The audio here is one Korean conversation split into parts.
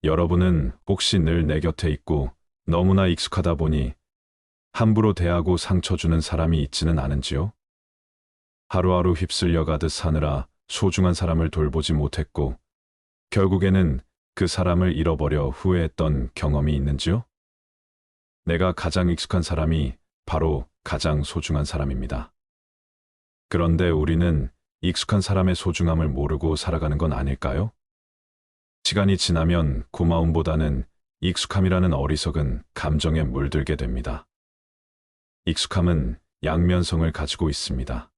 여러분은 혹시 늘 내 곁에 있고 너무나 익숙하다 보니 함부로 대하고 상처 주는 사람이 있지는 않은지요? 하루하루 휩쓸려 가듯 사느라 소중한 사람을 돌보지 못했고 결국에는 그 사람을 잃어버려 후회했던 경험이 있는지요? 내가 가장 익숙한 사람이 바로 가장 소중한 사람입니다. 그런데 우리는 익숙한 사람의 소중함을 모르고 살아가는 건 아닐까요? 시간이 지나면 고마움보다는 익숙함이라는 어리석은 감정에 물들게 됩니다. 익숙함은 양면성을 가지고 있습니다.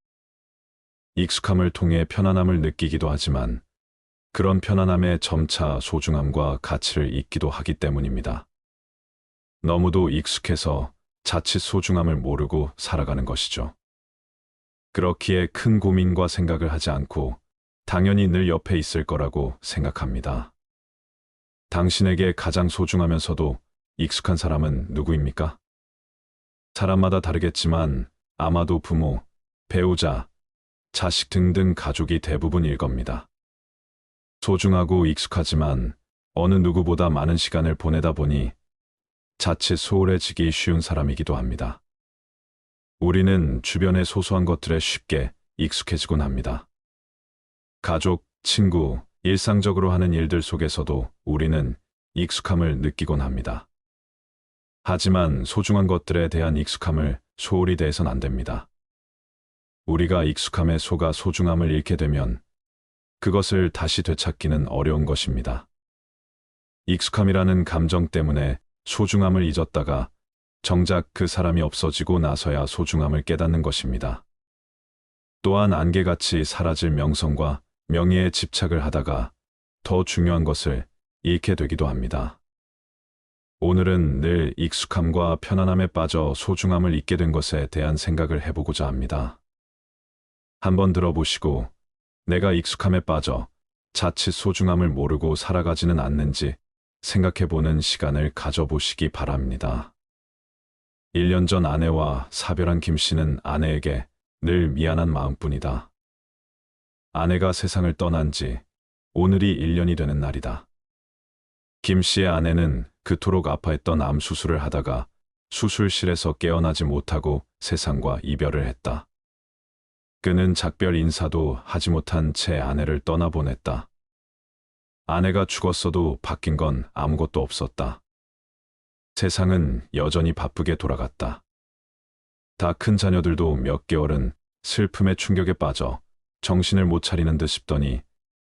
익숙함을 통해 편안함을 느끼기도 하지만 그런 편안함에 점차 소중함과 가치를 잊기도 하기 때문입니다. 너무도 익숙해서 자칫 소중함을 모르고 살아가는 것이죠. 그렇기에 큰 고민과 생각을 하지 않고 당연히 늘 옆에 있을 거라고 생각합니다. 당신에게 가장 소중하면서도 익숙한 사람은 누구입니까? 사람마다 다르겠지만 아마도 부모, 배우자, 자식 등등 가족이 대부분일 겁니다. 소중하고 익숙하지만 어느 누구보다 많은 시간을 보내다 보니 자칫 소홀해지기 쉬운 사람이기도 합니다. 우리는 주변의 소소한 것들에 쉽게 익숙해지곤 합니다. 가족, 친구, 일상적으로 하는 일들 속에서도 우리는 익숙함을 느끼곤 합니다. 하지만 소중한 것들에 대한 익숙함을 소홀히 대해선 안 됩니다. 우리가 익숙함에 속아 소중함을 잃게 되면 그것을 다시 되찾기는 어려운 것입니다. 익숙함이라는 감정 때문에 소중함을 잊었다가 정작 그 사람이 없어지고 나서야 소중함을 깨닫는 것입니다. 또한 안개같이 사라질 명성과 명예에 집착을 하다가 더 중요한 것을 잃게 되기도 합니다. 오늘은 늘 익숙함과 편안함에 빠져 소중함을 잊게 된 것에 대한 생각을 해보고자 합니다. 한번 들어보시고 내가 익숙함에 빠져 자칫 소중함을 모르고 살아가지는 않는지 생각해보는 시간을 가져보시기 바랍니다. 1년 전 아내와 사별한 김 씨는 아내에게 늘 미안한 마음뿐이다. 아내가 세상을 떠난 지 오늘이 1년이 되는 날이다. 김 씨의 아내는 그토록 아파했던 암 수술을 하다가 수술실에서 깨어나지 못하고 세상과 이별을 했다. 그는 작별 인사도 하지 못한 채 아내를 떠나보냈다. 아내가 죽었어도 바뀐 건 아무것도 없었다. 세상은 여전히 바쁘게 돌아갔다. 다 큰 자녀들도 몇 개월은 슬픔의 충격에 빠져 정신을 못 차리는 듯 싶더니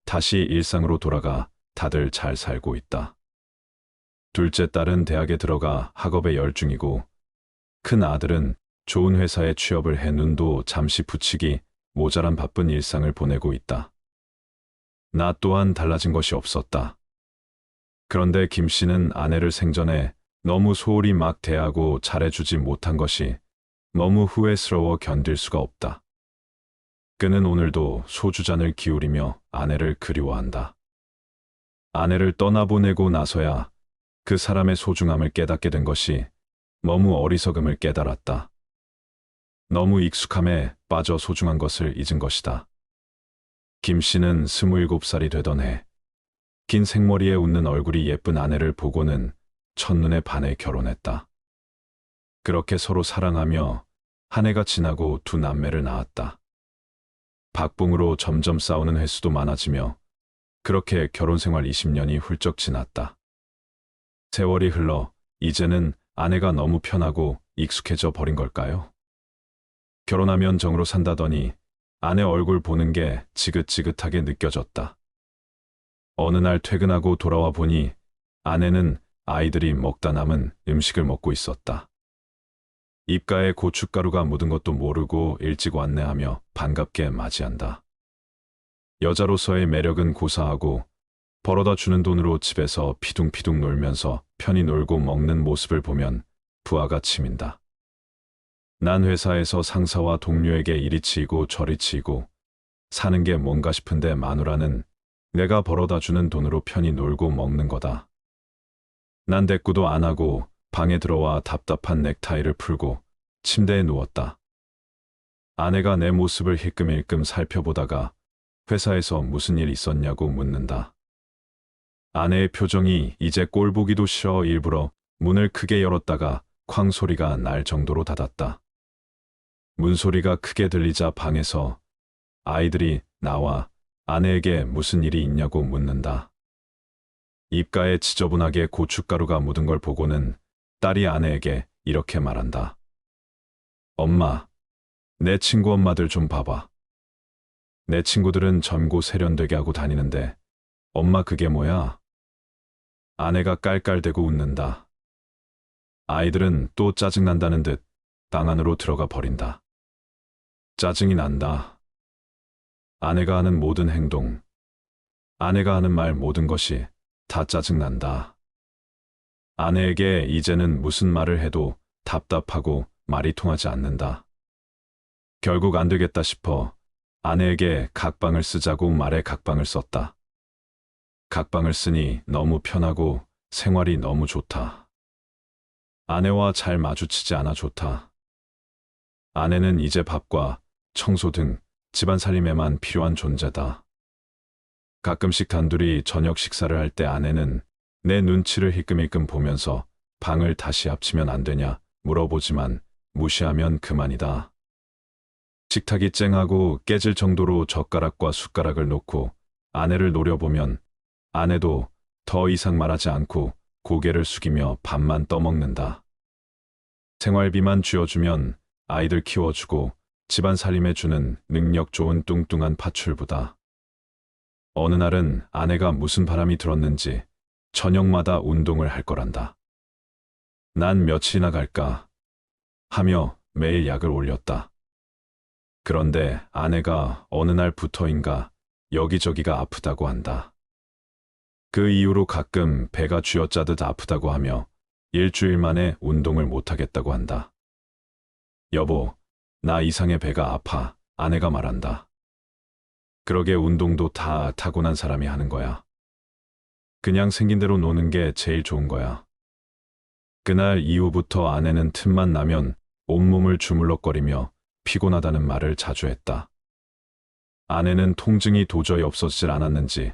다시 일상으로 돌아가 다들 잘 살고 있다. 둘째 딸은 대학에 들어가 학업에 열중이고 큰 아들은 좋은 회사에 취업을 해 눈도 잠시 붙이기 모자란 바쁜 일상을 보내고 있다. 나 또한 달라진 것이 없었다. 그런데 김 씨는 아내를 생전에 너무 소홀히 막 대하고 잘해주지 못한 것이 너무 후회스러워 견딜 수가 없다. 그는 오늘도 소주잔을 기울이며 아내를 그리워한다. 아내를 떠나보내고 나서야 그 사람의 소중함을 깨닫게 된 것이 너무 어리석음을 깨달았다. 너무 익숙함에 빠져 소중한 것을 잊은 것이다. 김 씨는 27살이 되던 해, 긴 생머리에 웃는 얼굴이 예쁜 아내를 보고는 첫눈에 반해 결혼했다. 그렇게 서로 사랑하며 한 해가 지나고 두 남매를 낳았다. 박봉으로 점점 싸우는 횟수도 많아지며 그렇게 결혼 생활 20년이 훌쩍 지났다. 세월이 흘러 이제는 아내가 너무 편하고 익숙해져 버린 걸까요? 결혼하면 정으로 산다더니 아내 얼굴 보는 게 지긋지긋하게 느껴졌다. 어느 날 퇴근하고 돌아와 보니 아내는 아이들이 먹다 남은 음식을 먹고 있었다. 입가에 고춧가루가 묻은 것도 모르고 일찍 왔네 하며 반갑게 맞이한다. 여자로서의 매력은 고사하고 벌어다 주는 돈으로 집에서 피둥피둥 놀면서 편히 놀고 먹는 모습을 보면 부하가 치민다. 난 회사에서 상사와 동료에게 이리 치이고 저리 치이고 사는 게 뭔가 싶은데 마누라는 내가 벌어다 주는 돈으로 편히 놀고 먹는 거다. 난 대꾸도 안 하고 방에 들어와 답답한 넥타이를 풀고 침대에 누웠다. 아내가 내 모습을 힐끔힐끔 살펴보다가 회사에서 무슨 일 있었냐고 묻는다. 아내의 표정이 이제 꼴 보기도 싫어 일부러 문을 크게 열었다가 쾅 소리가 날 정도로 닫았다. 문소리가 크게 들리자 방에서 아이들이 나와 아내에게 무슨 일이 있냐고 묻는다. 입가에 지저분하게 고춧가루가 묻은 걸 보고는 딸이 아내에게 이렇게 말한다. 엄마, 내 친구 엄마들 좀 봐봐. 내 친구들은 젊고 세련되게 하고 다니는데 엄마 그게 뭐야? 아내가 깔깔대고 웃는다. 아이들은 또 짜증난다는 듯 방 안으로 들어가 버린다. 짜증이 난다. 아내가 하는 모든 행동, 아내가 하는 말 모든 것이 다 짜증난다. 아내에게 이제는 무슨 말을 해도 답답하고 말이 통하지 않는다. 결국 안 되겠다 싶어 아내에게 각방을 쓰자고 말해 각방을 썼다. 각방을 쓰니 너무 편하고 생활이 너무 좋다. 아내와 잘 마주치지 않아 좋다. 아내는 이제 밥과 청소 등 집안 살림에만 필요한 존재다. 가끔씩 단둘이 저녁 식사를 할 때 아내는 내 눈치를 힐끔힐끔 보면서 방을 다시 합치면 안 되냐 물어보지만 무시하면 그만이다. 식탁이 쨍하고 깨질 정도로 젓가락과 숟가락을 놓고 아내를 노려보면 아내도 더 이상 말하지 않고 고개를 숙이며 밥만 떠먹는다. 생활비만 쥐어주면 아이들 키워주고 집안 살림해 주는 능력 좋은 뚱뚱한 파출부다. 어느 날은 아내가 무슨 바람이 들었는지 저녁마다 운동을 할 거란다. 난 며칠이나 갈까 하며 매일 약을 올렸다. 그런데 아내가 어느 날부터인가 여기저기가 아프다고 한다. 그 이후로 가끔 배가 쥐어짜듯 아프다고 하며 일주일 만에 운동을 못하겠다고 한다. 여보, 나 이상해 배가 아파. 아내가 말한다. 그러게 운동도 다 타고난 사람이 하는 거야. 그냥 생긴 대로 노는 게 제일 좋은 거야. 그날 이후부터 아내는 틈만 나면 온몸을 주물럭거리며 피곤하다는 말을 자주 했다. 아내는 통증이 도저히 없어지질 않았는지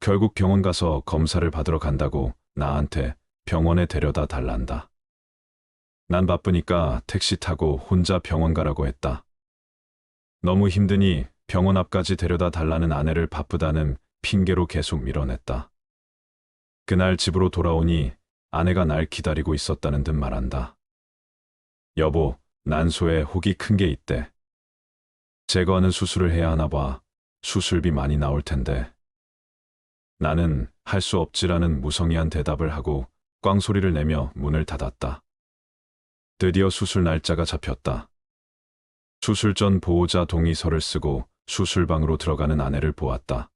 결국 병원 가서 검사를 받으러 간다고 나한테 병원에 데려다 달란다. 난 바쁘니까 택시 타고 혼자 병원 가라고 했다. 너무 힘드니 병원 앞까지 데려다 달라는 아내를 바쁘다는 핑계로 계속 밀어냈다. 그날 집으로 돌아오니 아내가 날 기다리고 있었다는 듯 말한다. 여보, 난소에 혹이 큰 게 있대. 제거하는 수술을 해야 하나 봐. 수술비 많이 나올 텐데. 나는 할 수 없지라는 무성의한 대답을 하고 꽝소리를 내며 문을 닫았다. 드디어 수술 날짜가 잡혔다. 수술 전 보호자 동의서를 쓰고 수술방으로 들어가는 아내를 보았다.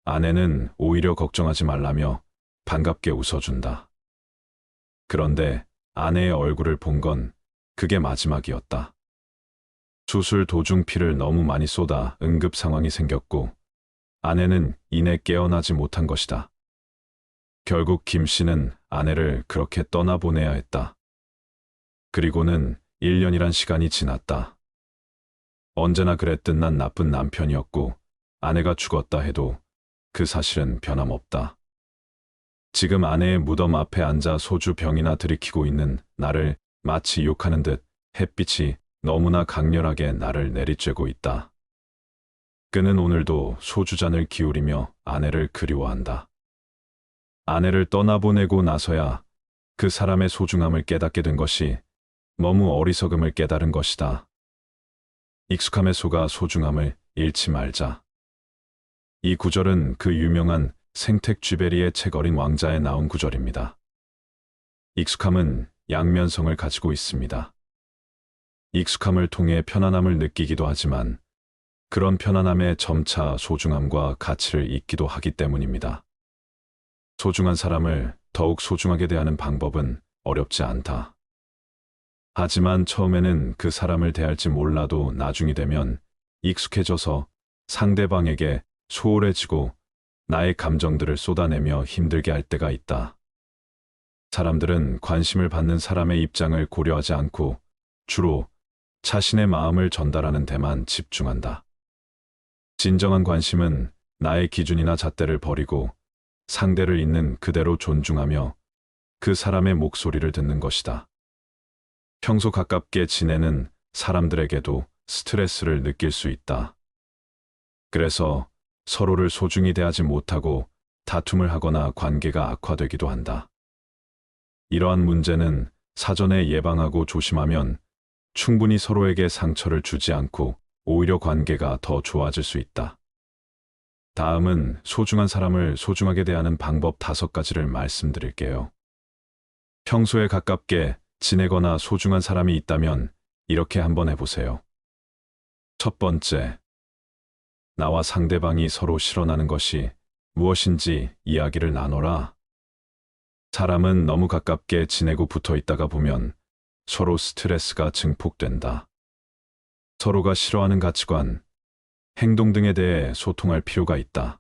아내는 오히려 걱정하지 말라며 반갑게 웃어준다. 그런데 아내의 얼굴을 본 건 그게 마지막이었다. 수술 도중 피를 너무 많이 쏟아 응급 상황이 생겼고 아내는 이내 깨어나지 못한 것이다. 결국 김 씨는 아내를 그렇게 떠나보내야 했다. 그리고는 1년이란 시간이 지났다. 언제나 그랬듯 난 나쁜 남편이었고 아내가 죽었다 해도 그 사실은 변함없다. 지금 아내의 무덤 앞에 앉아 소주 병이나 들이키고 있는 나를 마치 욕하는 듯 햇빛이 너무나 강렬하게 나를 내리쬐고 있다. 그는 오늘도 소주잔을 기울이며 아내를 그리워한다. 아내를 떠나보내고 나서야 그 사람의 소중함을 깨닫게 된 것이 너무 어리석음을 깨달은 것이다. 익숙함에 속아 소중함을 잃지 말자. 이 구절은 그 유명한 생텍쥐베리의 책 어린 왕자에 나온 구절입니다. 익숙함은 양면성을 가지고 있습니다. 익숙함을 통해 편안함을 느끼기도 하지만 그런 편안함에 점차 소중함과 가치를 잊기도 하기 때문입니다. 소중한 사람을 더욱 소중하게 대하는 방법은 어렵지 않다. 하지만 처음에는 그 사람을 대할지 몰라도 나중이 되면 익숙해져서 상대방에게 소홀해지고 나의 감정들을 쏟아내며 힘들게 할 때가 있다. 사람들은 관심을 받는 사람의 입장을 고려하지 않고 주로 자신의 마음을 전달하는 데만 집중한다. 진정한 관심은 나의 기준이나 잣대를 버리고 상대를 있는 그대로 존중하며 그 사람의 목소리를 듣는 것이다. 평소 가깝게 지내는 사람들에게도 스트레스를 느낄 수 있다. 그래서 서로를 소중히 대하지 못하고 다툼을 하거나 관계가 악화되기도 한다. 이러한 문제는 사전에 예방하고 조심하면 충분히 서로에게 상처를 주지 않고 오히려 관계가 더 좋아질 수 있다. 다음은 소중한 사람을 소중하게 대하는 방법 5가지를 말씀드릴게요. 평소에 가깝게 지내거나 소중한 사람이 있다면 이렇게 한번 해보세요. 첫 번째, 나와 상대방이 서로 실현하는 것이 무엇인지 이야기를 나눠라. 사람은 너무 가깝게 지내고 붙어 있다가 보면 서로 스트레스가 증폭된다. 서로가 싫어하는 가치관, 행동 등에 대해 소통할 필요가 있다.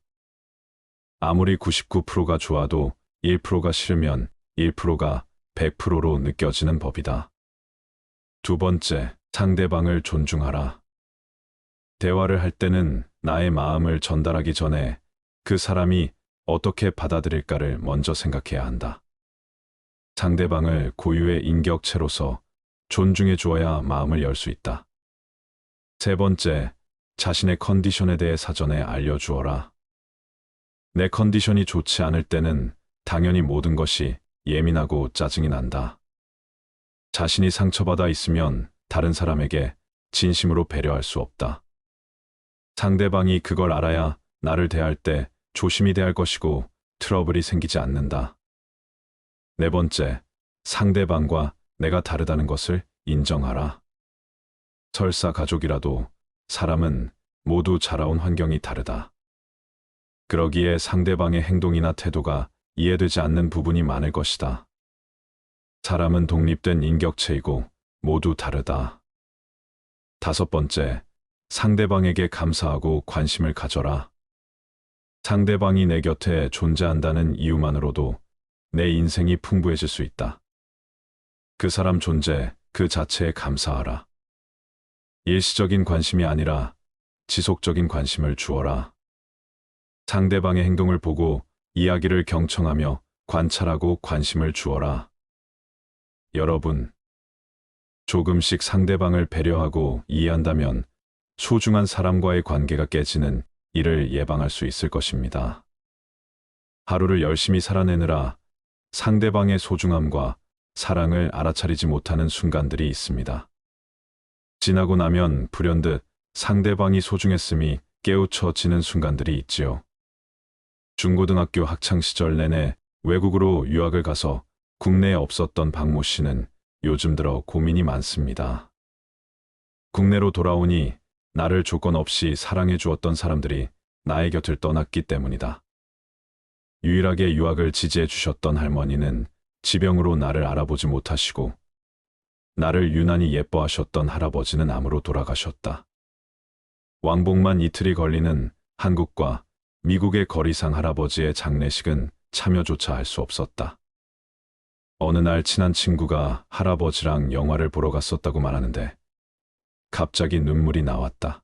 아무리 99%가 좋아도 1%가 싫으면 1%가 100%로 느껴지는 법이다. 두 번째, 상대방을 존중하라. 대화를 할 때는 나의 마음을 전달하기 전에 그 사람이 어떻게 받아들일까를 먼저 생각해야 한다. 상대방을 고유의 인격체로서 존중해 주어야 마음을 열 수 있다. 세 번째, 자신의 컨디션에 대해 사전에 알려주어라. 내 컨디션이 좋지 않을 때는 당연히 모든 것이 예민하고 짜증이 난다. 자신이 상처받아 있으면 다른 사람에게 진심으로 배려할 수 없다. 상대방이 그걸 알아야 나를 대할 때 조심히 대할 것이고 트러블이 생기지 않는다. 네 번째, 상대방과 내가 다르다는 것을 인정하라. 설사 가족이라도 사람은 모두 자라온 환경이 다르다. 그러기에 상대방의 행동이나 태도가 이해되지 않는 부분이 많을 것이다. 사람은 독립된 인격체이고 모두 다르다. 다섯 번째, 상대방에게 감사하고 관심을 가져라. 상대방이 내 곁에 존재한다는 이유만으로도 내 인생이 풍부해질 수 있다. 그 사람 존재 그 자체에 감사하라. 일시적인 관심이 아니라 지속적인 관심을 주어라. 상대방의 행동을 보고 이야기를 경청하며 관찰하고 관심을 주어라. 여러분, 조금씩 상대방을 배려하고 이해한다면 소중한 사람과의 관계가 깨지는 일을 예방할 수 있을 것입니다. 하루를 열심히 살아내느라 상대방의 소중함과 사랑을 알아차리지 못하는 순간들이 있습니다. 지나고 나면 불현듯 상대방이 소중했음이 깨우쳐지는 순간들이 있지요. 중고등학교 학창시절 내내 외국으로 유학을 가서 국내에 없었던 박모 씨는 요즘 들어 고민이 많습니다. 국내로 돌아오니 나를 조건 없이 사랑해 주었던 사람들이 나의 곁을 떠났기 때문이다. 유일하게 유학을 지지해 주셨던 할머니는 지병으로 나를 알아보지 못하시고 나를 유난히 예뻐하셨던 할아버지는 암으로 돌아가셨다. 왕복만 이틀이 걸리는 한국과 미국의 거리상 할아버지의 장례식은 참여조차 할 수 없었다. 어느 날 친한 친구가 할아버지랑 영화를 보러 갔었다고 말하는데 갑자기 눈물이 나왔다.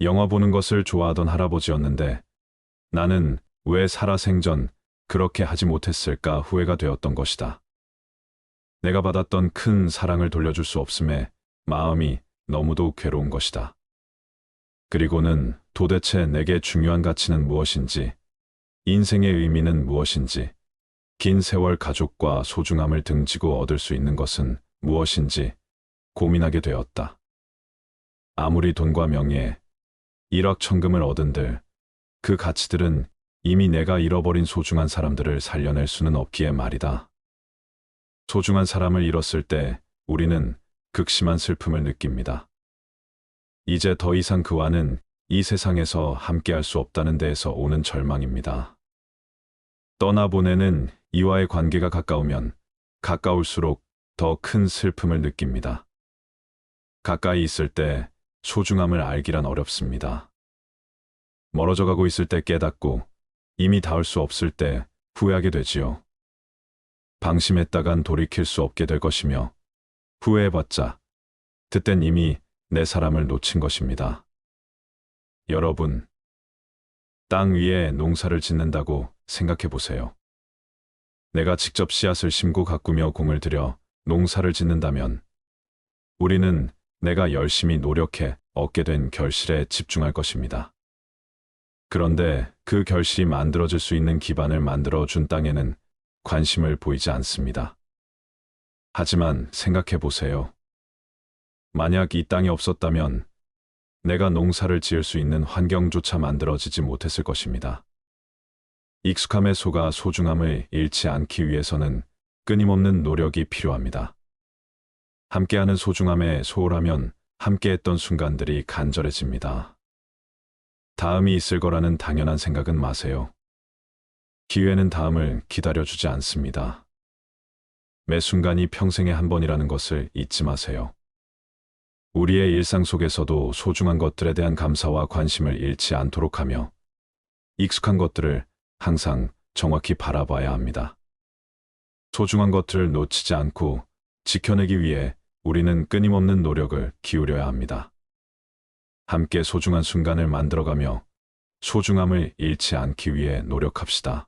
영화 보는 것을 좋아하던 할아버지였는데 나는 왜 살아생전 그렇게 하지 못했을까 후회가 되었던 것이다. 내가 받았던 큰 사랑을 돌려줄 수 없음에 마음이 너무도 괴로운 것이다. 그리고는 도대체 내게 중요한 가치는 무엇인지, 인생의 의미는 무엇인지, 긴 세월 가족과 소중함을 등지고 얻을 수 있는 것은 무엇인지 고민하게 되었다. 아무리 돈과 명예, 일확천금을 얻은들 그 가치들은 이미 내가 잃어버린 소중한 사람들을 살려낼 수는 없기에 말이다. 소중한 사람을 잃었을 때 우리는 극심한 슬픔을 느낍니다. 이제 더 이상 그와는 이 세상에서 함께할 수 없다는 데에서 오는 절망입니다. 떠나보내는 이와의 관계가 가까우면 가까울수록 더 큰 슬픔을 느낍니다. 가까이 있을 때 소중함을 알기란 어렵습니다. 멀어져 가고 있을 때 깨닫고 이미 닿을 수 없을 때 후회하게 되지요. 방심했다간 돌이킬 수 없게 될 것이며 후회해봤자 그땐 이미 내 사람을 놓친 것입니다. 여러분, 땅 위에 농사를 짓는다고 생각해 보세요. 내가 직접 씨앗을 심고 가꾸며 공을 들여 농사를 짓는다면 우리는 내가 열심히 노력해 얻게 된 결실에 집중할 것입니다. 그런데 그 결실이 만들어질 수 있는 기반을 만들어 준 땅에는 관심을 보이지 않습니다. 하지만 생각해 보세요. 만약 이 땅이 없었다면 내가 농사를 지을 수 있는 환경조차 만들어지지 못했을 것입니다. 익숙함에 속아 소중함을 잃지 않기 위해서는 끊임없는 노력이 필요합니다. 함께하는 소중함에 소홀하면 함께했던 순간들이 간절해집니다. 다음이 있을 거라는 당연한 생각은 마세요. 기회는 다음을 기다려주지 않습니다. 매 순간이 평생에 한 번이라는 것을 잊지 마세요. 우리의 일상 속에서도 소중한 것들에 대한 감사와 관심을 잃지 않도록 하며 익숙한 것들을 항상 정확히 바라봐야 합니다. 소중한 것들을 놓치지 않고 지켜내기 위해 우리는 끊임없는 노력을 기울여야 합니다. 함께 소중한 순간을 만들어가며 소중함을 잃지 않기 위해 노력합시다.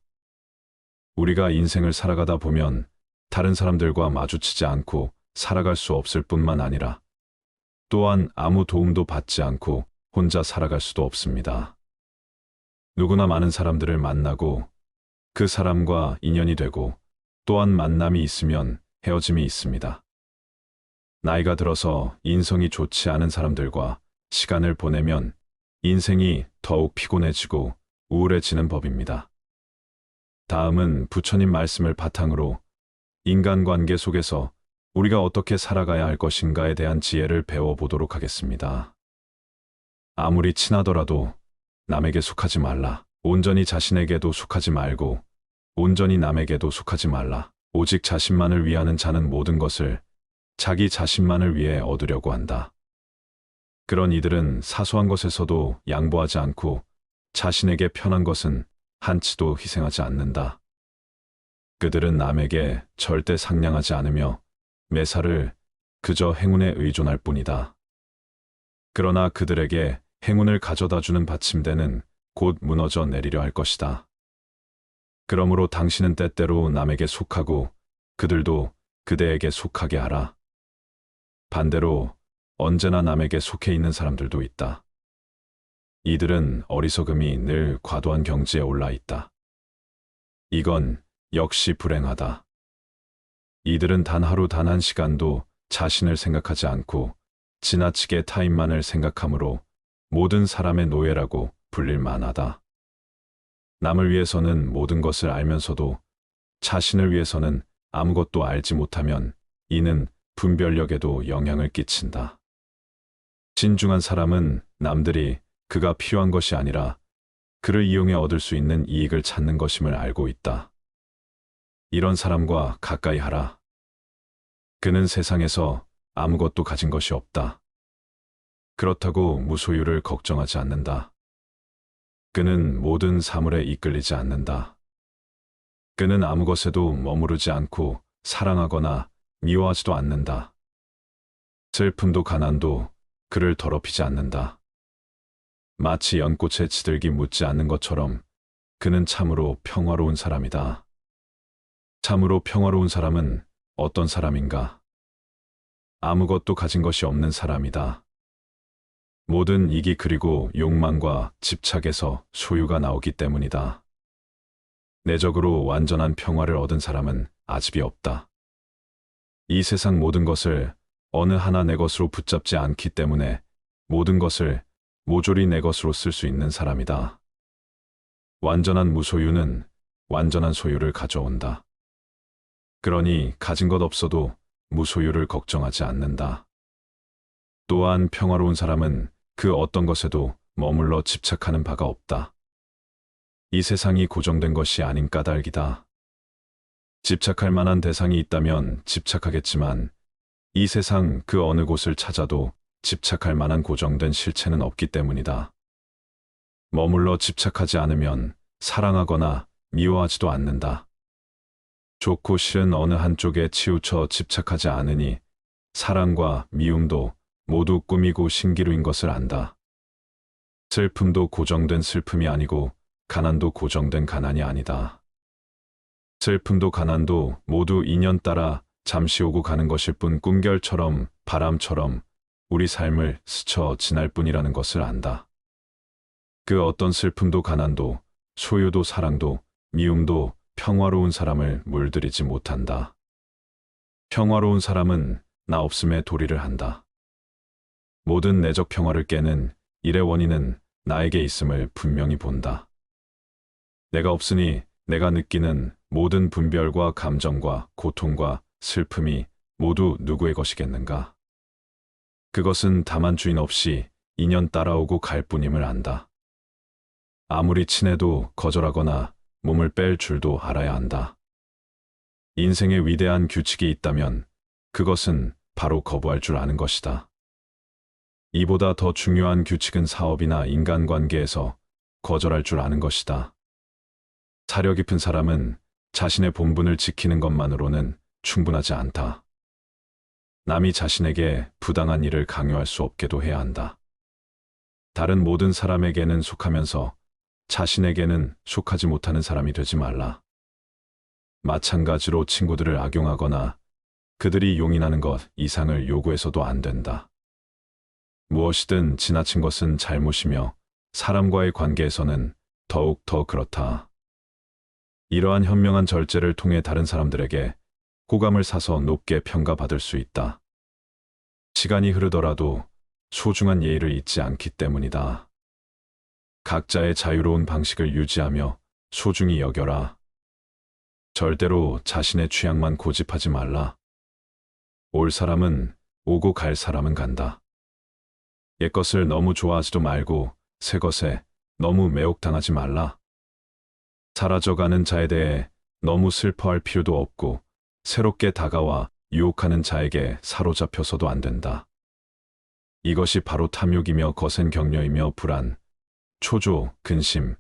우리가 인생을 살아가다 보면 다른 사람들과 마주치지 않고 살아갈 수 없을 뿐만 아니라 또한 아무 도움도 받지 않고 혼자 살아갈 수도 없습니다. 누구나 많은 사람들을 만나고 그 사람과 인연이 되고 또한 만남이 있으면 헤어짐이 있습니다. 나이가 들어서 인성이 좋지 않은 사람들과 시간을 보내면 인생이 더욱 피곤해지고 우울해지는 법입니다. 다음은 부처님 말씀을 바탕으로 인간관계 속에서 우리가 어떻게 살아가야 할 것인가에 대한 지혜를 배워보도록 하겠습니다. 아무리 친하더라도 남에게 속하지 말라. 온전히 자신에게도 속하지 말고 온전히 남에게도 속하지 말라. 오직 자신만을 위하는 자는 모든 것을 자기 자신만을 위해 얻으려고 한다. 그런 이들은 사소한 것에서도 양보하지 않고 자신에게 편한 것은 한치도 희생하지 않는다. 그들은 남에게 절대 상냥하지 않으며 매사를 그저 행운에 의존할 뿐이다. 그러나 그들에게 행운을 가져다주는 받침대는 곧 무너져 내리려 할 것이다. 그러므로 당신은 때때로 남에게 속하고 그들도 그대에게 속하게 하라. 반대로 언제나 남에게 속해 있는 사람들도 있다. 이들은 어리석음이 늘 과도한 경지에 올라 있다. 이건 역시 불행하다. 이들은 단 하루 단 한 시간도 자신을 생각하지 않고 지나치게 타인만을 생각하므로 모든 사람의 노예라고 불릴 만하다. 남을 위해서는 모든 것을 알면서도 자신을 위해서는 아무것도 알지 못하면 이는 분별력에도 영향을 끼친다. 진중한 사람은 남들이 그가 필요한 것이 아니라 그를 이용해 얻을 수 있는 이익을 찾는 것임을 알고 있다. 이런 사람과 가까이 하라. 그는 세상에서 아무것도 가진 것이 없다. 그렇다고 무소유를 걱정하지 않는다. 그는 모든 사물에 이끌리지 않는다. 그는 아무 것에도 머무르지 않고 사랑하거나 미워하지도 않는다. 슬픔도 가난도 그를 더럽히지 않는다. 마치 연꽃에 지들기 묻지 않는 것처럼 그는 참으로 평화로운 사람이다. 참으로 평화로운 사람은 어떤 사람인가? 아무것도 가진 것이 없는 사람이다. 모든 이기 그리고 욕망과 집착에서 소유가 나오기 때문이다. 내적으로 완전한 평화를 얻은 사람은 아집이 없다. 이 세상 모든 것을 어느 하나 내 것으로 붙잡지 않기 때문에 모든 것을 모조리 내 것으로 쓸 수 있는 사람이다. 완전한 무소유는 완전한 소유를 가져온다. 그러니 가진 것 없어도 무소유를 걱정하지 않는다. 또한 평화로운 사람은 그 어떤 것에도 머물러 집착하는 바가 없다. 이 세상이 고정된 것이 아닌 까닭이다. 집착할 만한 대상이 있다면 집착하겠지만 이 세상 그 어느 곳을 찾아도 집착할 만한 고정된 실체는 없기 때문이다. 머물러 집착하지 않으면 사랑하거나 미워하지도 않는다. 좋고 싫은 어느 한쪽에 치우쳐 집착하지 않으니 사랑과 미움도 모두 꿈이고 신기루인 것을 안다. 슬픔도 고정된 슬픔이 아니고 가난도 고정된 가난이 아니다. 슬픔도 가난도 모두 인연 따라 잠시 오고 가는 것일 뿐 꿈결처럼 바람처럼 우리 삶을 스쳐 지날 뿐이라는 것을 안다. 그 어떤 슬픔도 가난도 소유도 사랑도 미움도 평화로운 사람을 물들이지 못한다. 평화로운 사람은 나 없음에 도리를 한다. 모든 내적 평화를 깨는 일의 원인은 나에게 있음을 분명히 본다. 내가 없으니 내가 느끼는 모든 분별과 감정과 고통과 슬픔이 모두 누구의 것이겠는가? 그것은 다만 주인 없이 인연 따라오고 갈 뿐임을 안다. 아무리 친해도 거절하거나 몸을 뺄 줄도 알아야 한다. 인생에 위대한 규칙이 있다면 그것은 바로 거부할 줄 아는 것이다. 이보다 더 중요한 규칙은 사업이나 인간관계에서 거절할 줄 아는 것이다. 사려 깊은 사람은 자신의 본분을 지키는 것만으로는 충분하지 않다. 남이 자신에게 부당한 일을 강요할 수 없게도 해야 한다. 다른 모든 사람에게는 속하면서 자신에게는 속하지 못하는 사람이 되지 말라. 마찬가지로 친구들을 악용하거나 그들이 용인하는 것 이상을 요구해서도 안 된다. 무엇이든 지나친 것은 잘못이며 사람과의 관계에서는 더욱 더 그렇다. 이러한 현명한 절제를 통해 다른 사람들에게 호감을 사서 높게 평가받을 수 있다. 시간이 흐르더라도 소중한 예의를 잊지 않기 때문이다. 각자의 자유로운 방식을 유지하며 소중히 여겨라. 절대로 자신의 취향만 고집하지 말라. 올 사람은 오고 갈 사람은 간다. 옛것을 너무 좋아하지도 말고 새 것에 너무 매혹당하지 말라. 사라져가는 자에 대해 너무 슬퍼할 필요도 없고 새롭게 다가와 유혹하는 자에게 사로잡혀서도 안 된다. 이것이 바로 탐욕이며 거센 격려이며 불안, 초조, 근심,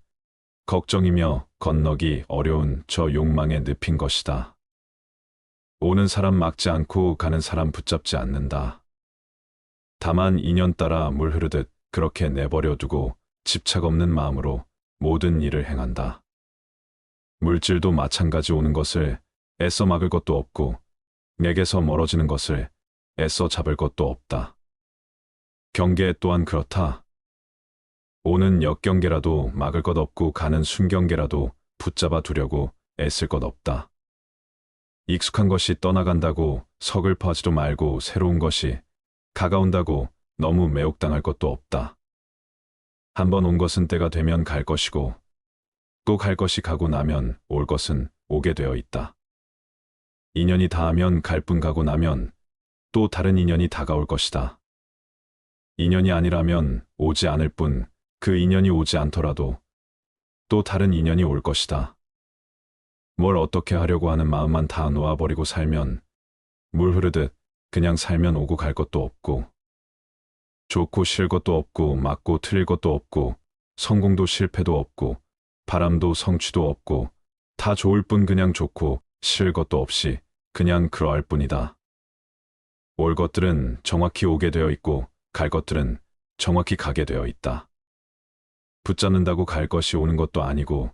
걱정이며 건너기 어려운 저 욕망에 늪인 것이다. 오는 사람 막지 않고 가는 사람 붙잡지 않는다. 다만 인연 따라 물 흐르듯 그렇게 내버려 두고 집착 없는 마음으로 모든 일을 행한다. 물질도 마찬가지 오는 것을 애써 막을 것도 없고 내게서 멀어지는 것을 애써 잡을 것도 없다. 경계 또한 그렇다. 오는 역경계라도 막을 것 없고 가는 순경계라도 붙잡아 두려고 애쓸 것 없다. 익숙한 것이 떠나간다고 서글퍼하지도 말고 새로운 것이 가까운다고 너무 매혹당할 것도 없다. 한번 온 것은 때가 되면 갈 것이고 또 갈 것이 가고 나면 올 것은 오게 되어 있다. 인연이 닿으면 갈 뿐 가고 나면 또 다른 인연이 다가올 것이다. 인연이 아니라면 오지 않을 뿐 그 인연이 오지 않더라도 또 다른 인연이 올 것이다. 뭘 어떻게 하려고 하는 마음만 다 놓아버리고 살면 물 흐르듯 그냥 살면 오고 갈 것도 없고 좋고 싫을 것도 없고 맞고 틀릴 것도 없고 성공도 실패도 없고 바람도 성취도 없고 다 좋을 뿐 그냥 좋고 싫을 것도 없이 그냥 그러할 뿐이다. 올 것들은 정확히 오게 되어 있고 갈 것들은 정확히 가게 되어 있다. 붙잡는다고 갈 것이 오는 것도 아니고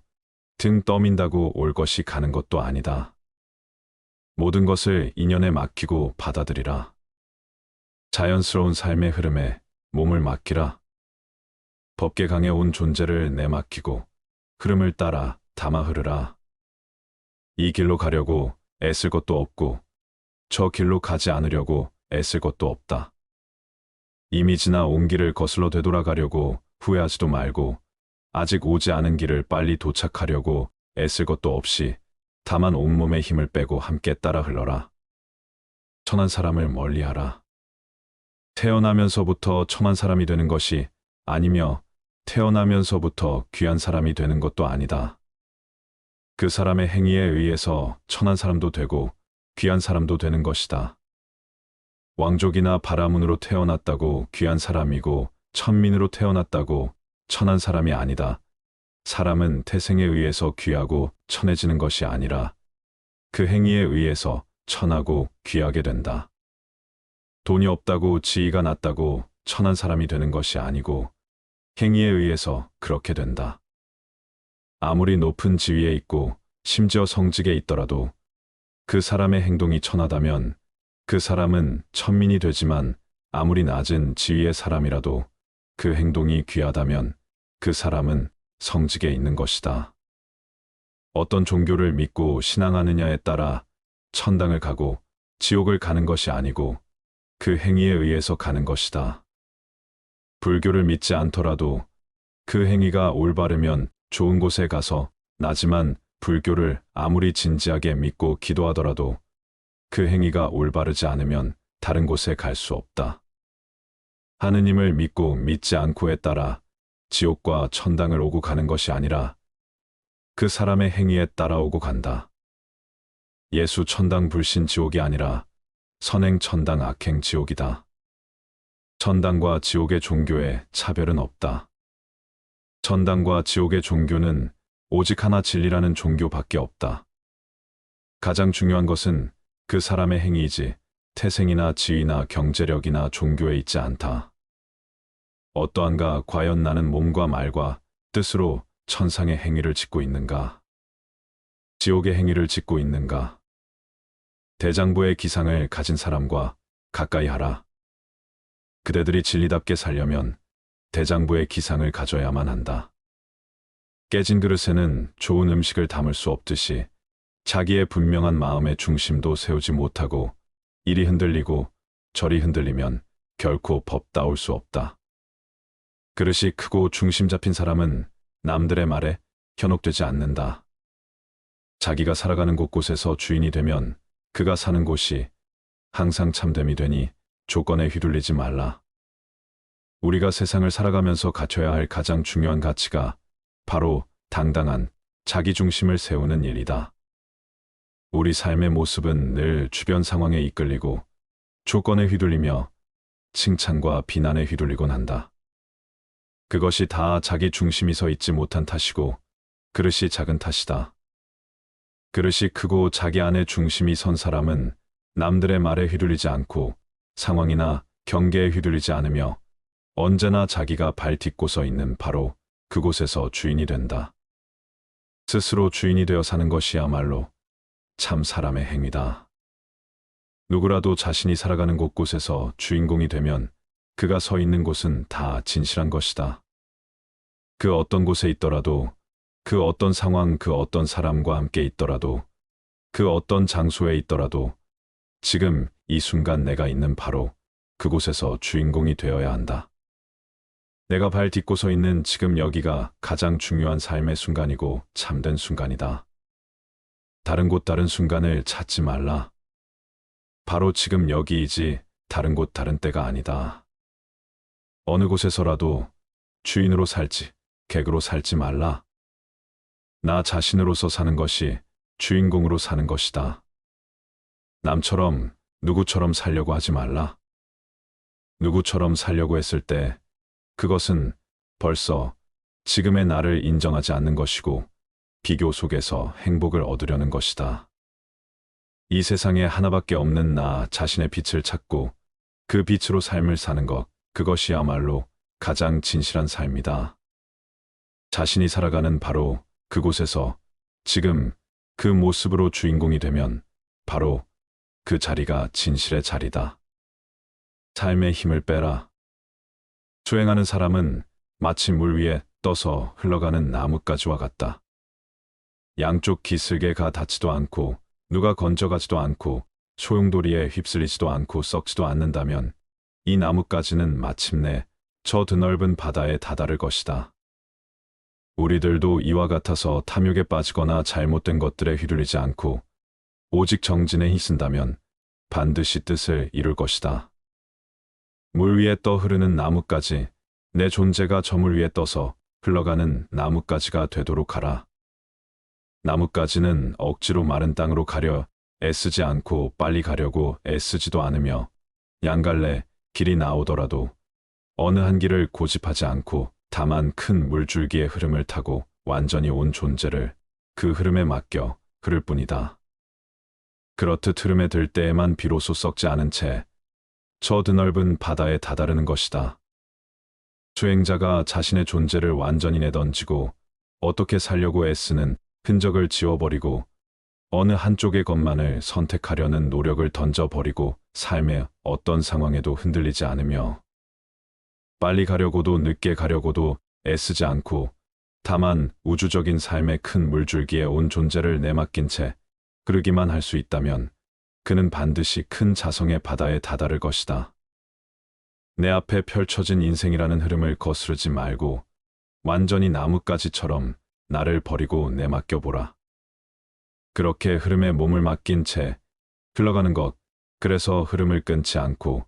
등 떠민다고 올 것이 가는 것도 아니다. 모든 것을 인연에 맡기고 받아들이라. 자연스러운 삶의 흐름에 몸을 맡기라. 법계강에 온 존재를 내맡기고 흐름을 따라 담아 흐르라. 이 길로 가려고 애쓸 것도 없고 저 길로 가지 않으려고 애쓸 것도 없다. 이미 지나 온 길을 거슬러 되돌아가려고 후회하지도 말고 아직 오지 않은 길을 빨리 도착하려고 애쓸 것도 없이 다만 온몸의 힘을 빼고 함께 따라 흘러라. 천한 사람을 멀리하라. 태어나면서부터 천한 사람이 되는 것이 아니며 태어나면서부터 귀한 사람이 되는 것도 아니다. 그 사람의 행위에 의해서 천한 사람도 되고 귀한 사람도 되는 것이다. 왕족이나 바라문으로 태어났다고 귀한 사람이고 천민으로 태어났다고 천한 사람이 아니다. 사람은 태생에 의해서 귀하고 천해지는 것이 아니라 그 행위에 의해서 천하고 귀하게 된다. 돈이 없다고 지위가 낮다고 천한 사람이 되는 것이 아니고 행위에 의해서 그렇게 된다. 아무리 높은 지위에 있고 심지어 성직에 있더라도 그 사람의 행동이 천하다면 그 사람은 천민이 되지만 아무리 낮은 지위의 사람이라도 그 행동이 귀하다면 그 사람은 성직에 있는 것이다. 어떤 종교를 믿고 신앙하느냐에 따라 천당을 가고 지옥을 가는 것이 아니고 그 행위에 의해서 가는 것이다. 불교를 믿지 않더라도 그 행위가 올바르면 좋은 곳에 가서 나지만 불교를 아무리 진지하게 믿고 기도하더라도 그 행위가 올바르지 않으면 다른 곳에 갈 수 없다. 하느님을 믿고 믿지 않고에 따라 지옥과 천당을 오고 가는 것이 아니라 그 사람의 행위에 따라 오고 간다. 예수 천당 불신 지옥이 아니라 선행 천당 악행 지옥이다. 천당과 지옥의 종교에 차별은 없다. 천당과 지옥의 종교는 오직 하나 진리라는 종교밖에 없다. 가장 중요한 것은 그 사람의 행위이지 태생이나 지위나 경제력이나 종교에 있지 않다. 어떠한가 과연 나는 몸과 말과 뜻으로 천상의 행위를 짓고 있는가? 지옥의 행위를 짓고 있는가? 대장부의 기상을 가진 사람과 가까이 하라. 그대들이 진리답게 살려면 대장부의 기상을 가져야만 한다. 깨진 그릇에는 좋은 음식을 담을 수 없듯이 자기의 분명한 마음의 중심도 세우지 못하고 이리 흔들리고 저리 흔들리면 결코 법다울 수 없다. 그릇이 크고 중심 잡힌 사람은 남들의 말에 현혹되지 않는다. 자기가 살아가는 곳곳에서 주인이 되면 그가 사는 곳이 항상 참됨이 되니 조건에 휘둘리지 말라. 우리가 세상을 살아가면서 갖춰야 할 가장 중요한 가치가 바로 당당한 자기 중심을 세우는 일이다. 우리 삶의 모습은 늘 주변 상황에 이끌리고 조건에 휘둘리며 칭찬과 비난에 휘둘리곤 한다. 그것이 다 자기 중심이 서 있지 못한 탓이고 그릇이 작은 탓이다. 그릇이 크고 자기 안에 중심이 선 사람은 남들의 말에 휘둘리지 않고 상황이나 경계에 휘둘리지 않으며 언제나 자기가 발 딛고 서 있는 바로 그곳에서 주인이 된다. 스스로 주인이 되어 사는 것이야말로 참 사람의 행위다. 누구라도 자신이 살아가는 곳곳에서 주인공이 되면 그가 서 있는 곳은 다 진실한 것이다. 그 어떤 곳에 있더라도, 그 어떤 상황, 그 어떤 사람과 함께 있더라도, 그 어떤 장소에 있더라도 지금 이 순간 내가 있는 바로 그곳에서 주인공이 되어야 한다. 내가 발 딛고 서 있는 지금 여기가 가장 중요한 삶의 순간이고 참된 순간이다. 다른 곳 다른 순간을 찾지 말라. 바로 지금 여기이지 다른 곳 다른 때가 아니다. 어느 곳에서라도 주인으로 살지 객으로 살지 말라. 나 자신으로서 사는 것이 주인공으로 사는 것이다. 남처럼 누구처럼 살려고 하지 말라. 누구처럼 살려고 했을 때 그것은 벌써 지금의 나를 인정하지 않는 것이고 비교 속에서 행복을 얻으려는 것이다. 이 세상에 하나밖에 없는 나 자신의 빛을 찾고 그 빛으로 삶을 사는 것, 그것이야말로 가장 진실한 삶이다. 자신이 살아가는 바로 그곳에서 지금 그 모습으로 주인공이 되면 바로 그 자리가 진실의 자리다. 삶의 힘을 빼라. 수행하는 사람은 마치 물 위에 떠서 흘러가는 나뭇가지와 같다. 양쪽 기슭에 닿지도 않고 누가 건져가지도 않고 소용돌이에 휩쓸리지도 않고 썩지도 않는다면 이 나뭇가지는 마침내 저 드넓은 바다에 다다를 것이다. 우리들도 이와 같아서 탐욕에 빠지거나 잘못된 것들에 휘둘리지 않고 오직 정진에 힘쓴다면 반드시 뜻을 이룰 것이다. 물 위에 떠 흐르는 나뭇가지, 내 존재가 저 물 위에 떠서 흘러가는 나뭇가지가 되도록 하라. 나뭇가지는 억지로 마른 땅으로 가려 애쓰지 않고 빨리 가려고 애쓰지도 않으며 양갈래 길이 나오더라도 어느 한 길을 고집하지 않고 다만 큰 물줄기의 흐름을 타고 완전히 온 존재를 그 흐름에 맡겨 흐를 뿐이다. 그렇듯 흐름에 들 때에만 비로소 썩지 않은 채 저 드넓은 바다에 다다르는 것이다. 수행자가 자신의 존재를 완전히 내던지고 어떻게 살려고 애쓰는 흔적을 지워버리고 어느 한쪽의 것만을 선택하려는 노력을 던져버리고 삶의 어떤 상황에도 흔들리지 않으며 빨리 가려고도 늦게 가려고도 애쓰지 않고 다만 우주적인 삶의 큰 물줄기에 온 존재를 내맡긴 채 흐르기만 할 수 있다면 그는 반드시 큰 자성의 바다에 다다를 것이다. 내 앞에 펼쳐진 인생이라는 흐름을 거스르지 말고 완전히 나뭇가지처럼 나를 버리고 내맡겨보라. 그렇게 흐름에 몸을 맡긴 채 흘러가는 것, 그래서 흐름을 끊지 않고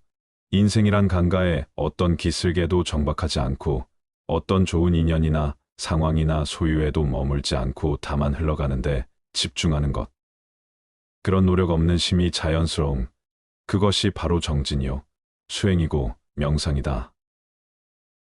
인생이란 강가에 어떤 기슭에도 정박하지 않고 어떤 좋은 인연이나 상황이나 소유에도 머물지 않고 다만 흘러가는데 집중하는 것. 그런 노력 없는 쉼이 자연스러움, 그것이 바로 정진이요, 수행이고 명상이다.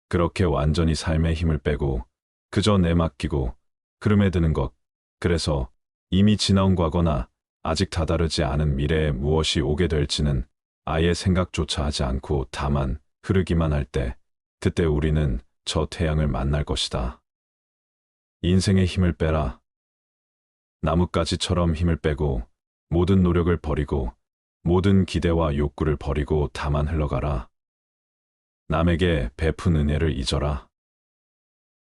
그렇게 완전히 삶의 힘을 빼고 그저 내맡기고 흐름에 드는 것, 그래서 이미 지나온 과거나 아직 다다르지 않은 미래에 무엇이 오게 될지는 아예 생각조차 하지 않고 다만 흐르기만 할 때, 그때 우리는 저 태양을 만날 것이다. 인생의 힘을 빼라. 나뭇가지처럼 힘을 빼고 모든 노력을 버리고 모든 기대와 욕구를 버리고 다만 흘러가라. 남에게 베푼 은혜를 잊어라.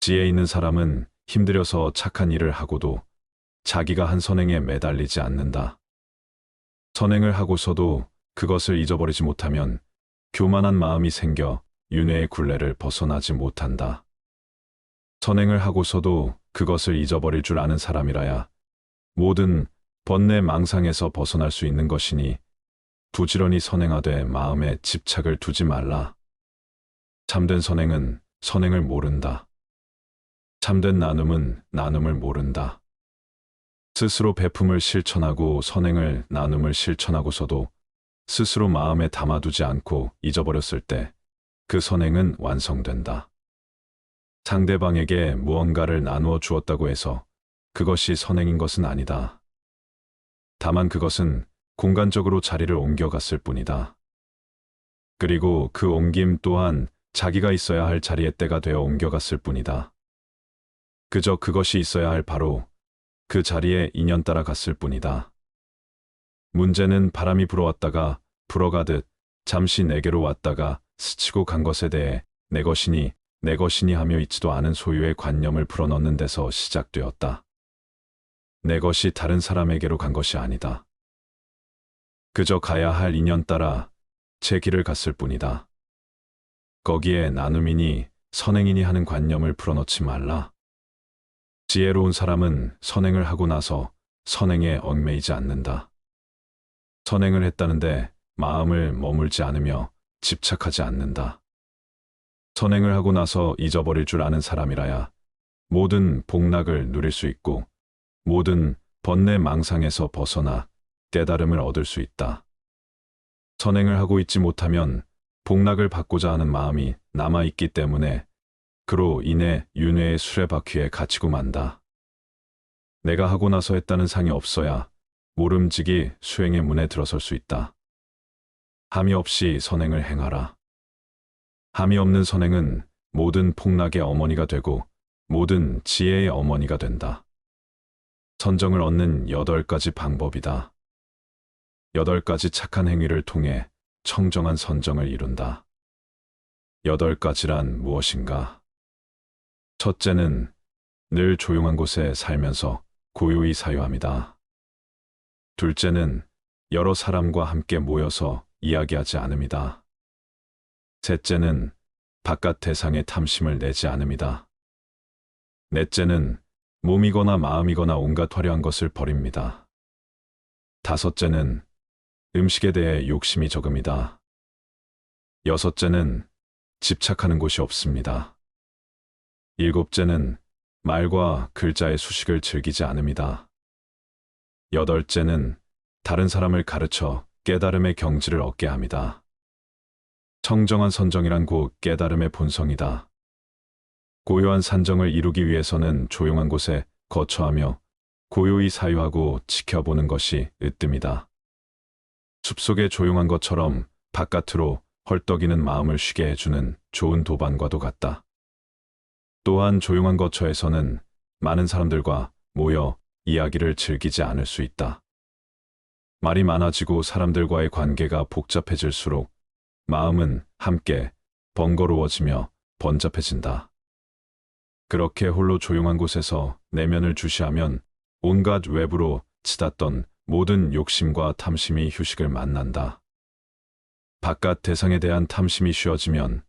지혜 있는 사람은 힘들여서 착한 일을 하고도 자기가 한 선행에 매달리지 않는다. 선행을 하고서도 그것을 잊어버리지 못하면 교만한 마음이 생겨 윤회의 굴레를 벗어나지 못한다. 선행을 하고서도 그것을 잊어버릴 줄 아는 사람이라야 모든 번뇌 망상에서 벗어날 수 있는 것이니 부지런히 선행하되 마음에 집착을 두지 말라. 참된 선행은 선행을 모른다. 참된 나눔은 나눔을 모른다. 스스로 베품을 실천하고 선행을 나눔을 실천하고서도 스스로 마음에 담아두지 않고 잊어버렸을 때 그 선행은 완성된다. 상대방에게 무언가를 나누어 주었다고 해서 그것이 선행인 것은 아니다. 다만 그것은 공간적으로 자리를 옮겨갔을 뿐이다. 그리고 그 옮김 또한 자기가 있어야 할 자리에 때가 되어 옮겨갔을 뿐이다. 그저 그것이 있어야 할 바로 그 자리에 인연 따라 갔을 뿐이다. 문제는 바람이 불어왔다가 불어가듯 잠시 내게로 왔다가 스치고 간 것에 대해 내 것이니 하며 있지도 않은 소유의 관념을 불어넣는 데서 시작되었다. 내 것이 다른 사람에게로 간 것이 아니다. 그저 가야 할 인연 따라 제 길을 갔을 뿐이다. 거기에 나눔이니 선행이니 하는 관념을 불어넣지 말라. 지혜로운 사람은 선행을 하고 나서 선행에 얽매이지 않는다. 선행을 했다는데 마음을 머물지 않으며 집착하지 않는다. 선행을 하고 나서 잊어버릴 줄 아는 사람이라야 모든 복락을 누릴 수 있고 모든 번뇌 망상에서 벗어나 깨달음을 얻을 수 있다. 선행을 하고 있지 못하면 복락을 받고자 하는 마음이 남아있기 때문에 그로 인해 윤회의 수레바퀴에 갇히고 만다. 내가 하고 나서 했다는 상이 없어야 모름지기 수행의 문에 들어설 수 있다. 함이 없이 선행을 행하라. 함이 없는 선행은 모든 폭락의 어머니가 되고 모든 지혜의 어머니가 된다. 선정을 얻는 8가지 방법이다. 8가지 착한 행위를 통해 청정한 선정을 이룬다. 8가지란 무엇인가? 첫째는 늘 조용한 곳에 살면서 고요히 사유함이다. 둘째는 여러 사람과 함께 모여서 이야기하지 않음이다. 셋째는 바깥 대상에 탐심을 내지 않음이다. 넷째는 몸이거나 마음이거나 온갖 화려한 것을 버립니다. 다섯째는 음식에 대해 욕심이 적음이다. 여섯째는 집착하는 곳이 없습니다. 일곱째는 말과 글자의 수식을 즐기지 않음이다. 여덟째는 다른 사람을 가르쳐 깨달음의 경지를 얻게 합니다. 청정한 선정이란 곧 깨달음의 본성이다. 고요한 산정을 이루기 위해서는 조용한 곳에 거처하며 고요히 사유하고 지켜보는 것이 으뜸이다. 숲속의 조용한 것처럼 바깥으로 헐떡이는 마음을 쉬게 해주는 좋은 도반과도 같다. 또한 조용한 거처에서는 많은 사람들과 모여 이야기를 즐기지 않을 수 있다. 말이 많아지고 사람들과의 관계가 복잡해질수록 마음은 함께 번거로워지며 번잡해진다. 그렇게 홀로 조용한 곳에서 내면을 주시하면 온갖 외부로 치닫던 모든 욕심과 탐심이 휴식을 만난다. 바깥 대상에 대한 탐심이 쉬어지면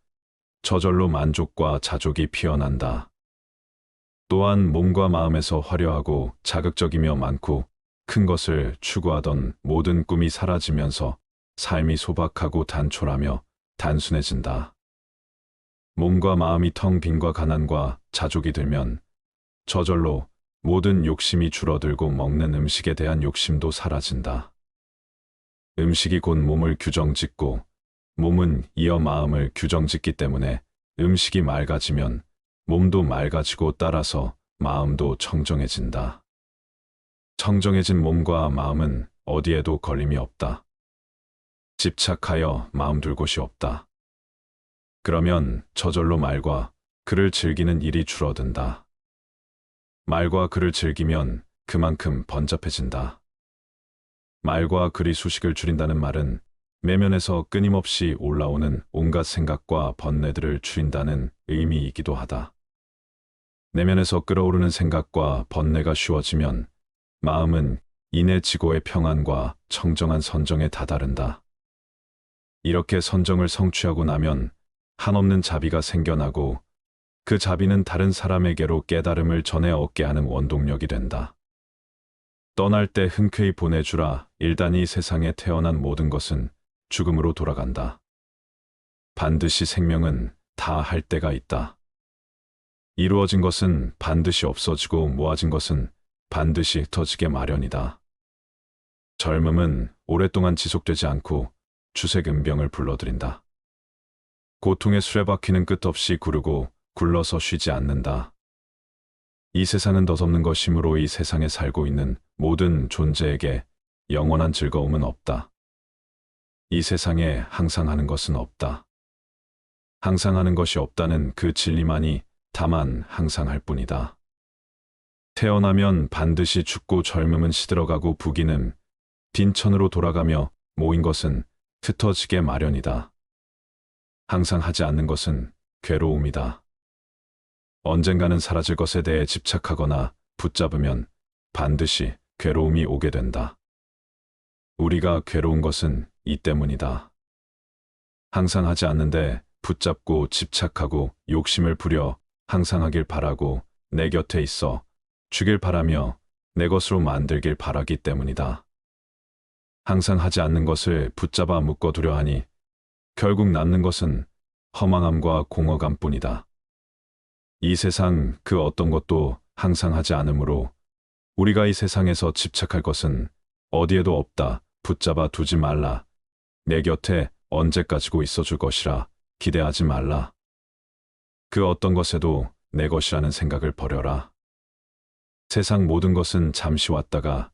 저절로 만족과 자족이 피어난다. 또한 몸과 마음에서 화려하고 자극적이며 많고 큰 것을 추구하던 모든 꿈이 사라지면서 삶이 소박하고 단촐하며 단순해진다. 몸과 마음이 텅 빈과 가난과 자족이 들면 저절로 모든 욕심이 줄어들고 먹는 음식에 대한 욕심도 사라진다. 음식이 곧 몸을 규정짓고 몸은 이어 마음을 규정짓기 때문에 음식이 맑아지면 몸도 맑아지고 따라서 마음도 청정해진다. 청정해진 몸과 마음은 어디에도 걸림이 없다. 집착하여 마음 둘 곳이 없다. 그러면 저절로 말과 글을 즐기는 일이 줄어든다. 말과 글을 즐기면 그만큼 번잡해진다. 말과 글이 수식을 줄인다는 말은 내면에서 끊임없이 올라오는 온갖 생각과 번뇌들을 줄인다는 의미이기도 하다. 내면에서 끓어오르는 생각과 번뇌가 쉬워지면 마음은 인해 지고의 평안과 청정한 선정에 다다른다. 이렇게 선정을 성취하고 나면 한없는 자비가 생겨나고 그 자비는 다른 사람에게로 깨달음을 전해 얻게 하는 원동력이 된다. 떠날 때 흔쾌히 보내주라. 일단 이 세상에 태어난 모든 것은 죽음으로 돌아간다. 반드시 생명은 다 할 때가 있다. 이루어진 것은 반드시 없어지고 모아진 것은 반드시 흩어지게 마련이다. 젊음은 오랫동안 지속되지 않고 주색은병을 불러들인다. 고통의 수레바퀴는 끝없이 구르고 굴러서 쉬지 않는다. 이 세상은 덧없는 것이므로 이 세상에 살고 있는 모든 존재에게 영원한 즐거움은 없다. 이 세상에 항상 하는 것은 없다. 항상 하는 것이 없다는 그 진리만이 다만 항상 할 뿐이다. 태어나면 반드시 죽고 젊음은 시들어가고 부귀는 빈천으로 돌아가며 모인 것은 흩어지게 마련이다. 항상 하지 않는 것은 괴로움이다. 언젠가는 사라질 것에 대해 집착하거나 붙잡으면 반드시 괴로움이 오게 된다. 우리가 괴로운 것은 이 때문이다. 항상 하지 않는데 붙잡고 집착하고 욕심을 부려 항상 하길 바라고 내 곁에 있어 주길 바라며 내 것으로 만들길 바라기 때문이다. 항상 하지 않는 것을 붙잡아 묶어두려 하니 결국 남는 것은 허망함과 공허감뿐이다. 이 세상 그 어떤 것도 항상 하지 않으므로 우리가 이 세상에서 집착할 것은 어디에도 없다. 붙잡아 두지 말라. 내 곁에 언제까지고 있어줄 것이라 기대하지 말라. 그 어떤 것에도 내 것이라는 생각을 버려라. 세상 모든 것은 잠시 왔다가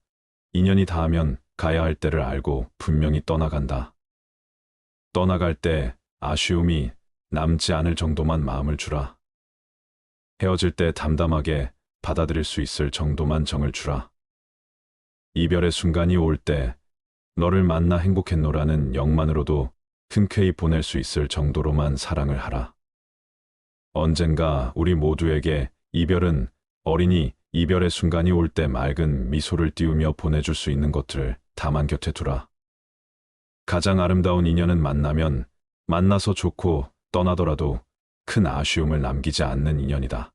인연이 닿으면 가야 할 때를 알고 분명히 떠나간다. 떠나갈 때 아쉬움이 남지 않을 정도만 마음을 주라. 헤어질 때 담담하게 받아들일 수 있을 정도만 정을 주라. 이별의 순간이 올 때 너를 만나 행복했노라는 영만으로도 흔쾌히 보낼 수 있을 정도로만 사랑을 하라. 언젠가 우리 모두에게 이별은 어린이 이별의 순간이 올 때 맑은 미소를 띄우며 보내줄 수 있는 것들을 다만 곁에 두라. 가장 아름다운 인연은 만나면 만나서 좋고 떠나더라도 큰 아쉬움을 남기지 않는 인연이다.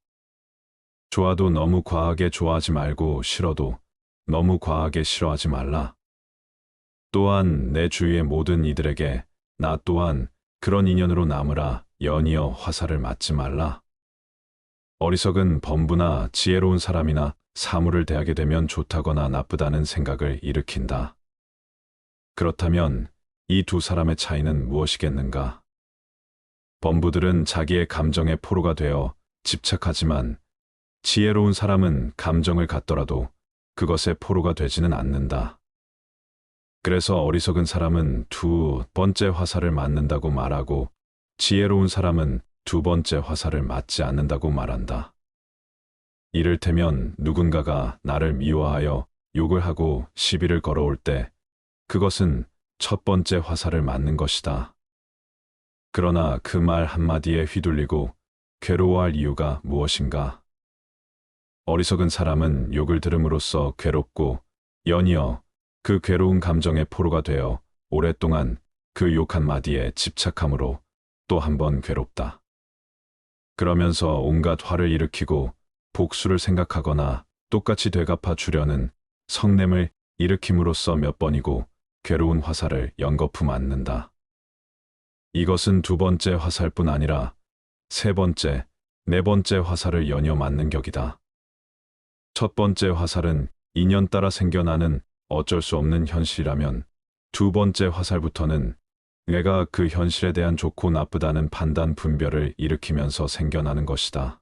좋아도 너무 과하게 좋아하지 말고 싫어도 너무 과하게 싫어하지 말라. 또한 내 주위의 모든 이들에게 나 또한 그런 인연으로 남으라. 연이어 화살을 맞지 말라. 어리석은 범부나 지혜로운 사람이나 사물을 대하게 되면 좋다거나 나쁘다는 생각을 일으킨다. 그렇다면 이 두 사람의 차이는 무엇이겠는가? 범부들은 자기의 감정의 포로가 되어 집착하지만 지혜로운 사람은 감정을 갖더라도 그것의 포로가 되지는 않는다. 그래서 어리석은 사람은 두 번째 화살을 맞는다고 말하고 지혜로운 사람은 두 번째 화살을 맞지 않는다고 말한다. 이를테면 누군가가 나를 미워하여 욕을 하고 시비를 걸어올 때 그것은 첫 번째 화살을 맞는 것이다. 그러나 그 말 한마디에 휘둘리고 괴로워할 이유가 무엇인가? 어리석은 사람은 욕을 들음으로써 괴롭고 연이어 그 괴로운 감정의 포로가 되어 오랫동안 그 욕 한마디에 집착함으로 또 한 번 괴롭다. 그러면서 온갖 화를 일으키고 복수를 생각하거나 똑같이 되갚아 주려는 성냄을 일으킴으로써 몇 번이고 괴로운 화살을 연거푸 맞는다. 이것은 두 번째 화살뿐 아니라 세 번째, 네 번째 화살을 연이어 맞는 격이다. 첫 번째 화살은 인연 따라 생겨나는 어쩔 수 없는 현실이라면 두 번째 화살부터는 내가 그 현실에 대한 좋고 나쁘다는 판단 분별을 일으키면서 생겨나는 것이다.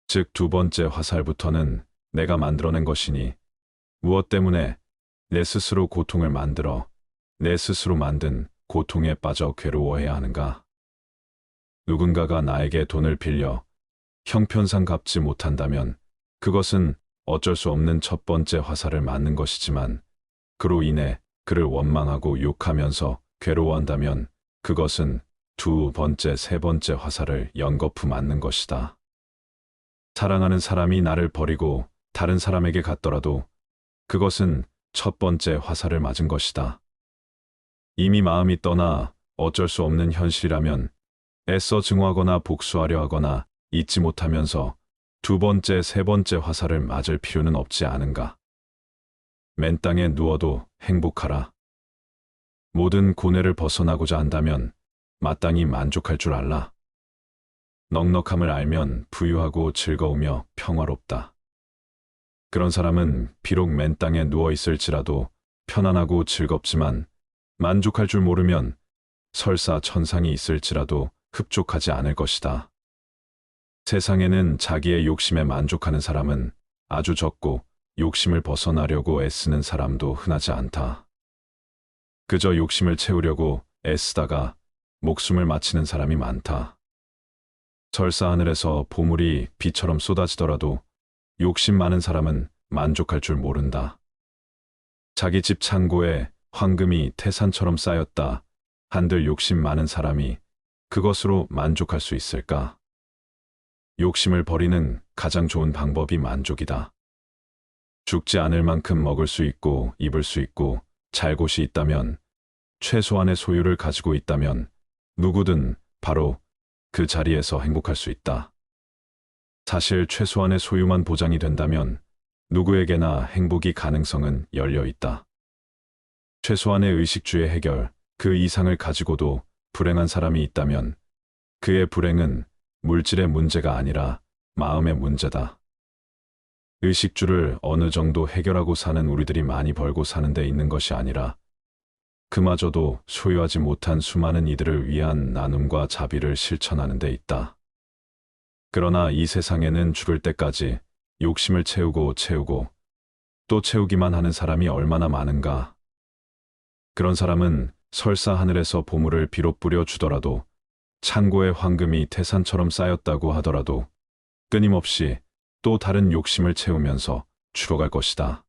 즉 두 번째 화살부터는 내가 만들어낸 것이니 무엇 때문에 내 스스로 고통을 만들어 내 스스로 만든 고통에 빠져 괴로워해야 하는가? 누군가가 나에게 돈을 빌려 형편상 갚지 못한다면 그것은 어쩔 수 없는 첫 번째 화살을 맞는 것이지만 그로 인해 그를 원망하고 욕하면서 괴로워한다면 그것은 두 번째, 세 번째 화살을 연거푸 맞는 것이다. 사랑하는 사람이 나를 버리고 다른 사람에게 갔더라도 그것은 첫 번째 화살을 맞은 것이다. 이미 마음이 떠나 어쩔 수 없는 현실이라면 애써 증오하거나 복수하려 하거나 잊지 못하면서 두 번째, 세 번째 화살을 맞을 필요는 없지 않은가. 맨 땅에 누워도 행복하라. 모든 고뇌를 벗어나고자 한다면 마땅히 만족할 줄 알라. 넉넉함을 알면 부유하고 즐거우며 평화롭다. 그런 사람은 비록 맨 땅에 누워 있을지라도 편안하고 즐겁지만 만족할 줄 모르면 설사 천상이 있을지라도 흡족하지 않을 것이다. 세상에는 자기의 욕심에 만족하는 사람은 아주 적고 욕심을 벗어나려고 애쓰는 사람도 흔하지 않다. 그저 욕심을 채우려고 애쓰다가 목숨을 마치는 사람이 많다. 설사 하늘에서 보물이 비처럼 쏟아지더라도 욕심 많은 사람은 만족할 줄 모른다. 자기 집 창고에 황금이 태산처럼 쌓였다 한들 욕심 많은 사람이 그것으로 만족할 수 있을까? 욕심을 버리는 가장 좋은 방법이 만족이다. 죽지 않을 만큼 먹을 수 있고 입을 수 있고 잘 곳이 있다면 최소한의 소유를 가지고 있다면 누구든 바로 그 자리에서 행복할 수 있다. 사실 최소한의 소유만 보장이 된다면 누구에게나 행복이 가능성은 열려 있다. 최소한의 의식주의 해결, 그 이상을 가지고도 불행한 사람이 있다면 그의 불행은 물질의 문제가 아니라 마음의 문제다. 의식주를 어느 정도 해결하고 사는 우리들이 많이 벌고 사는 데 있는 것이 아니라 그마저도 소유하지 못한 수많은 이들을 위한 나눔과 자비를 실천하는 데 있다. 그러나 이 세상에는 죽을 때까지 욕심을 채우고 또 채우기만 하는 사람이 얼마나 많은가. 그런 사람은 설사 하늘에서 보물을 비록 뿌려주더라도 창고에 황금이 태산처럼 쌓였다고 하더라도 끊임없이 또 다른 욕심을 채우면서 죽어갈 것이다.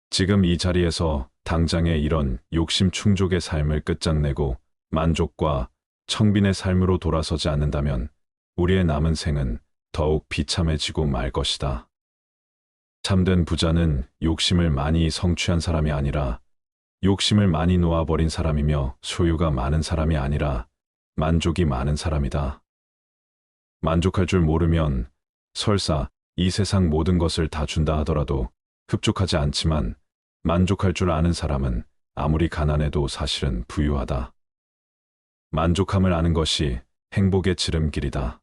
지금 이 자리에서 당장의 이런 욕심 충족의 삶을 끝장내고 만족과 청빈의 삶으로 돌아서지 않는다면 우리의 남은 생은 더욱 비참해지고 말 것이다. 참된 부자는 욕심을 많이 성취한 사람이 아니라 욕심을 많이 놓아버린 사람이며 소유가 많은 사람이 아니라 만족이 많은 사람이다. 만족할 줄 모르면 설사 이 세상 모든 것을 다 준다 하더라도 흡족하지 않지만 만족할 줄 아는 사람은 아무리 가난해도 사실은 부유하다. 만족함을 아는 것이 행복의 지름길이다.